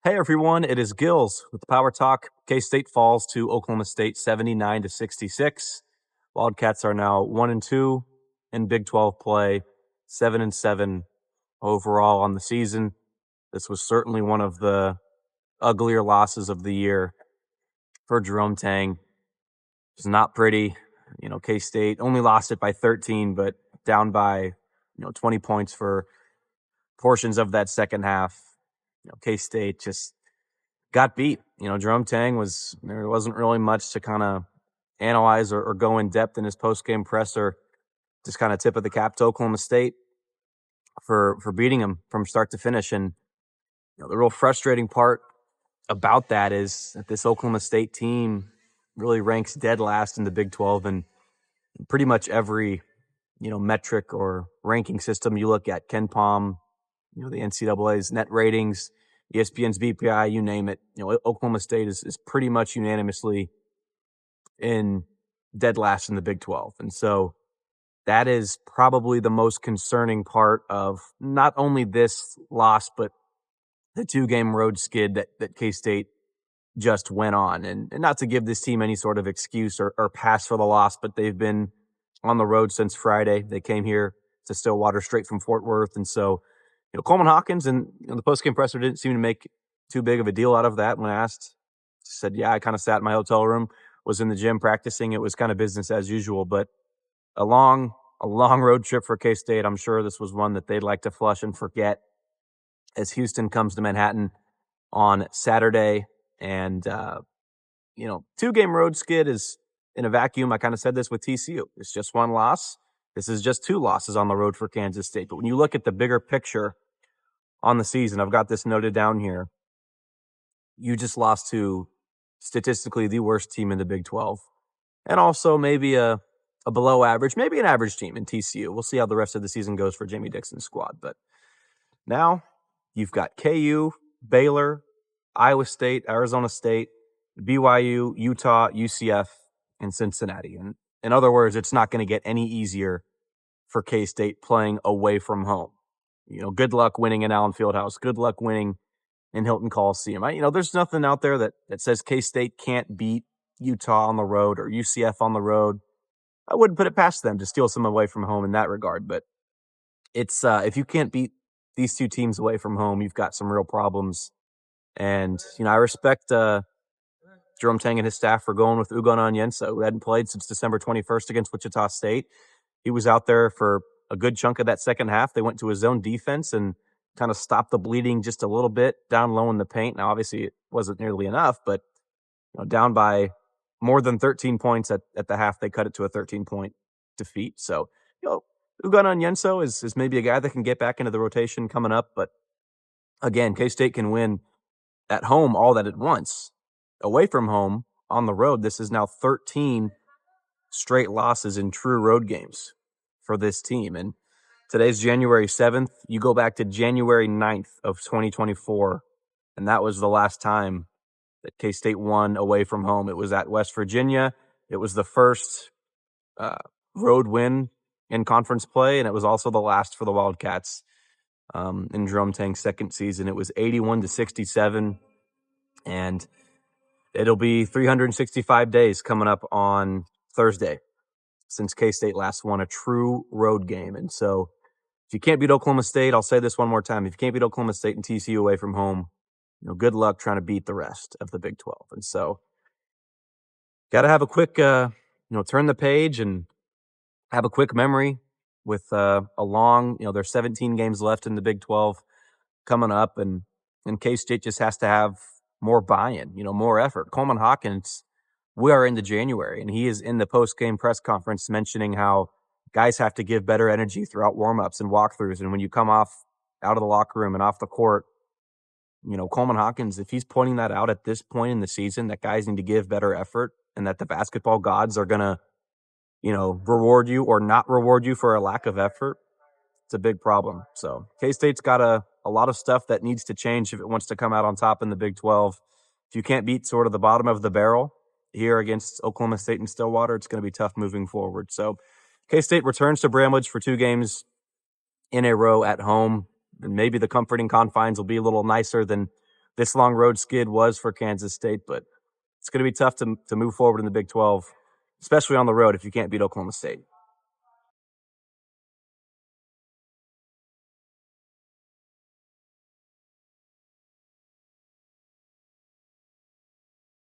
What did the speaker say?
Hey everyone, it is Gills with the Power Talk. K-State falls to Oklahoma State 79-66. Wildcats are now 1-2 in Big 12 play, 7-7 overall on the season. This was certainly one of the uglier losses of the year for Jerome Tang. It's not pretty. K-State only lost it by 13, but down by 20 points for portions of that second half. K-State just got beat. Jerome Tang there wasn't really much to kind of analyze or go in depth in his post-game presser. Just kind of tip of the cap to Oklahoma State for beating him from start to finish. And the real frustrating part about that is that this Oklahoma State team really ranks dead last in the Big 12 and pretty much every metric or ranking system you look at. KenPom, the NCAA's net ratings, ESPN's BPI, you name it. Oklahoma State is pretty much unanimously in dead last in the Big 12. And so that is probably the most concerning part of not only this loss, but the two-game road skid that K-State just went on. And not to give this team any sort of excuse or pass for the loss, but they've been on the road since Friday. They came here to Stillwater straight from Fort Worth. And so Coleman Hawkins and the postgame presser didn't seem to make too big of a deal out of that when asked. Said, yeah, I kind of sat in my hotel room, was in the gym practicing. It was kind of business as usual, but a long road trip for K-State. I'm sure this was one that they'd like to flush and forget as Houston comes to Manhattan on Saturday. And, two-game road skid is in a vacuum. I kind of said this with TCU. It's just one loss. This is just two losses on the road for Kansas State. But when you look at the bigger picture on the season, I've got this noted down here. You just lost to statistically the worst team in the Big 12. And also maybe a below average, maybe an average team in TCU. We'll see how the rest of the season goes for Jamie Dixon's squad. But now you've got KU, Baylor, Iowa State, Arizona State, BYU, Utah, UCF, and Cincinnati. And in other words, it's not going to get any easier for K-State playing away from home. Good luck winning in Allen Fieldhouse. Good luck winning in Hilton Coliseum. There's nothing out there that says K-State can't beat Utah on the road or UCF on the road. I wouldn't put it past them to steal some away from home in that regard. But it's if you can't beat these two teams away from home, you've got some real problems. And, I respect Jerome Tang and his staff for going with Ugon Onyenso, who hadn't played since December 21st against Wichita State. He was out there for a good chunk of that second half. They went to his zone defense and kind of stopped the bleeding just a little bit down low in the paint. Now, obviously, it wasn't nearly enough, but down by more than 13 points at the half, they cut it to a 13-point defeat. So, Ugon Onyenso is maybe a guy that can get back into the rotation coming up. But again, K-State can win at home all that it wants. Away from home, on the road, this is now 13 straight losses in true road games for this team. And today's January 7th. You go back to January 9th of 2024, and that was the last time that K-State won away from home. It was at West Virginia. It was the first road win in conference play, and it was also the last for the Wildcats in Jerome Tang's second season. It was 81-67, and it'll be 365 days coming up on Thursday since K-State last won a true road game. And so if you can't beat Oklahoma State, I'll say this one more time. If you can't beat Oklahoma State and TCU away from home, good luck trying to beat the rest of the Big 12. And so got to have a quick, turn the page and have a quick memory with a long, there's 17 games left in the Big 12 coming up. And K-State just has to have more buy-in, more effort. Coleman Hawkins, we are into January, and he is in the post-game press conference mentioning how guys have to give better energy throughout warm-ups and walkthroughs. And when you come out of the locker room and off the court, Coleman Hawkins, if he's pointing that out at this point in the season, that guys need to give better effort and that the basketball gods are going to, reward you or not reward you for a lack of effort, it's a big problem. So K-State's got a lot of stuff that needs to change if it wants to come out on top in the Big 12. If you can't beat sort of the bottom of the barrel here against Oklahoma State and Stillwater, it's going to be tough moving forward. So K-State returns to Bramlage for 2 games in a row at home. And maybe the comforting confines will be a little nicer than this long road skid was for Kansas State, but it's going to be tough to move forward in the Big 12, especially on the road if you can't beat Oklahoma State.